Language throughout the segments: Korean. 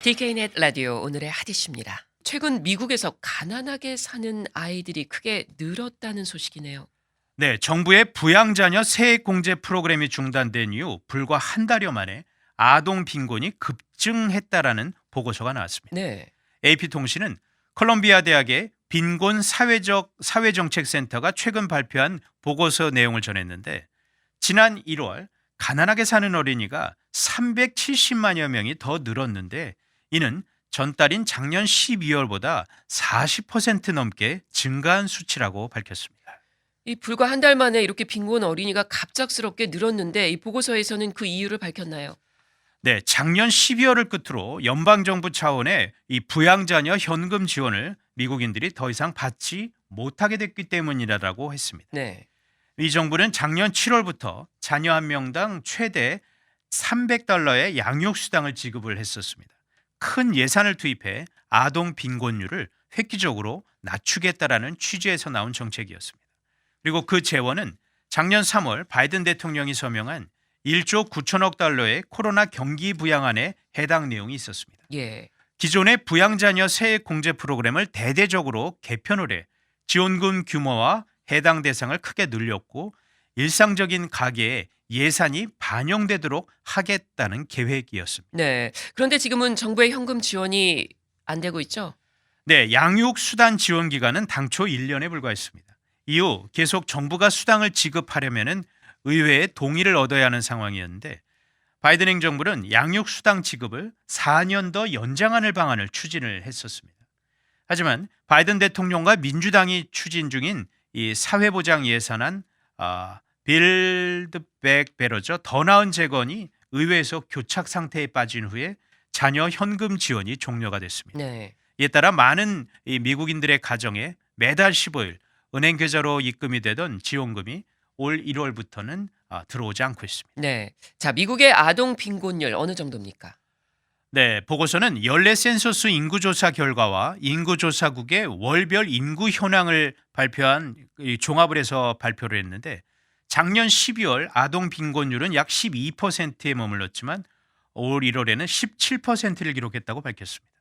DK넷 라디오 오늘의 핫이슈입니다. 최근 미국에서 가난하게 사는 아이들이 크게 늘었다는 소식이네요. 네, 정부의 부양자녀 세액공제 프로그램이 중단된 이후 불과 한 달여 만에 아동 빈곤이 급증했다라는 보고서가 나왔습니다. 네. AP통신은 컬럼비아 대학의 빈곤 사회정책센터가 최근 발표한 보고서 내용을 전했는데, 지난 1월 가난하게 사는 어린이가 370만여 명이 더 늘었는데, 이는 전달인 작년 12월보다 40% 넘게 증가한 수치라고 밝혔습니다. 이 불과 한 달 만에 이렇게 빈곤 어린이가 갑작스럽게 늘었는데 이 보고서에서는 그 이유를 밝혔나요? 네, 작년 12월을 끝으로 연방정부 차원의 이 부양자녀 현금 지원을 미국인들이 더 이상 받지 못하게 됐기 때문이라고 했습니다. 네. 이 정부는 작년 7월부터 자녀 한 명당 최대 $300의 양육수당을 지급을 했었습니다. 큰 예산을 투입해 아동 빈곤율을 획기적으로 낮추겠다라는 취지에서 나온 정책이었습니다. 그리고 그 재원은 작년 3월 바이든 대통령이 서명한 1조 9천억 달러의 코로나 경기 부양안에 해당 내용이 있었습니다. 예. 기존의 부양자녀 세액 공제 프로그램을 대대적으로 개편을 해 지원금 규모와 해당 대상을 크게 늘렸고, 일상적인 가계에 예산이 반영되도록 하겠다는 계획이었습니다. 네. 그런데 지금은 정부의 현금 지원이 안 되고 있죠? 네, 양육수단 지원 기간은 당초 1년에 불과했습니다. 이후 계속 정부가 수당을 지급하려면 의회의 동의를 얻어야 하는 상황이었는데, 바이든 행정부는 양육수당 지급을 4년 더 연장하는 방안을 추진을 했었습니다. 하지만 바이든 대통령과 민주당이 추진 중인 이 사회보장 예산안 빌드 백 베러죠, 더 나은 재건이 의회에서 교착 상태에 빠진 후에 자녀 현금 지원이 종료가 됐습니다. 네. 이에 따라 많은 이 미국인들의 가정에 매달 15일 은행 계좌로 입금이 되던 지원금이 올 1월부터는 들어오지 않고 있습니다. 네. 자, 미국의 아동 빈곤율 어느 정도입니까? 네, 보고서는 연례 센서스 인구조사 결과와 인구조사국의 월별 인구 현황을 발표한 종합을 해서 발표를 했는데, 작년 12월 아동 빈곤율은 약 12%에 머물렀지만 올 1월에는 17%를 기록했다고 밝혔습니다.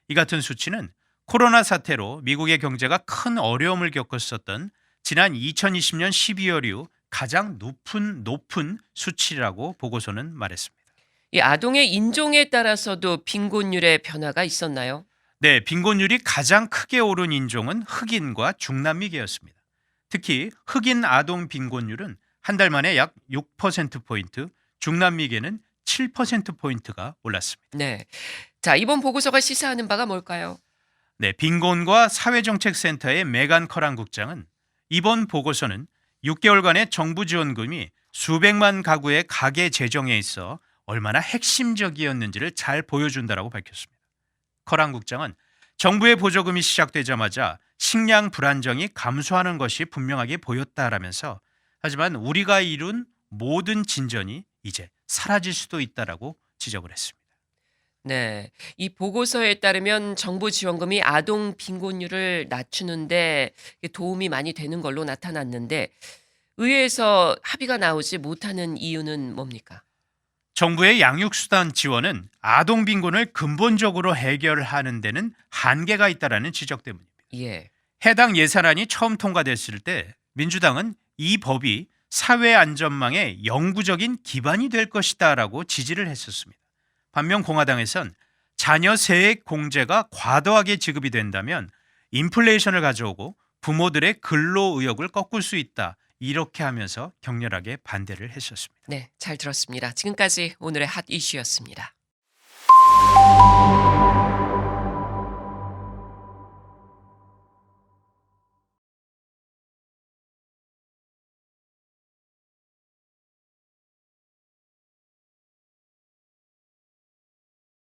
이 같은 수치는 코로나 사태로 미국의 경제가 큰 어려움을 겪었었던 지난 2020년 12월 이후 가장 높은 수치라고 보고서는 말했습니다. 이 아동의 인종에 따라서도 빈곤율의 변화가 있었나요? 네, 빈곤율이 가장 크게 오른 인종은 흑인과 중남미계였습니다. 특히 흑인 아동 빈곤율은 한 달 만에 약 6%포인트, 중남미계는 7%포인트가 올랐습니다. 네. 자, 이번 보고서가 시사하는 바가 뭘까요? 네, 빈곤과 사회정책센터의 메간 커란 국장은 이번 보고서는 6개월간의 정부 지원금이 수백만 가구의 가계 재정에 있어 얼마나 핵심적이었는지를 잘 보여준다라고 밝혔습니다. 커란 국장은 정부의 보조금이 시작되자마자 식량 불안정이 감소하는 것이 분명하게 보였다라면서, 하지만 우리가 이룬 모든 진전이 이제 사라질 수도 있다라고 지적을 했습니다. 네. 이 보고서에 따르면 정부 지원금이 아동 빈곤율을 낮추는데 도움이 많이 되는 걸로 나타났는데 의회에서 합의가 나오지 못하는 이유는 뭡니까? 정부의 양육수단 지원은 아동 빈곤을 근본적으로 해결하는 데는 한계가 있다라는 지적 때문입니다. 예. 해당 예산안이 처음 통과됐을 때 민주당은 이 법이 사회 안전망의 영구적인 기반이 될 것이다라고 지지를 했었습니다. 반면 공화당에선 자녀 세액 공제가 과도하게 지급이 된다면 인플레이션을 가져오고 부모들의 근로 의욕을 꺾을 수 있다, 이렇게 하면서 격렬하게 반대를 했었습니다. 네, 잘 들었습니다. 지금까지 오늘의 핫 이슈였습니다.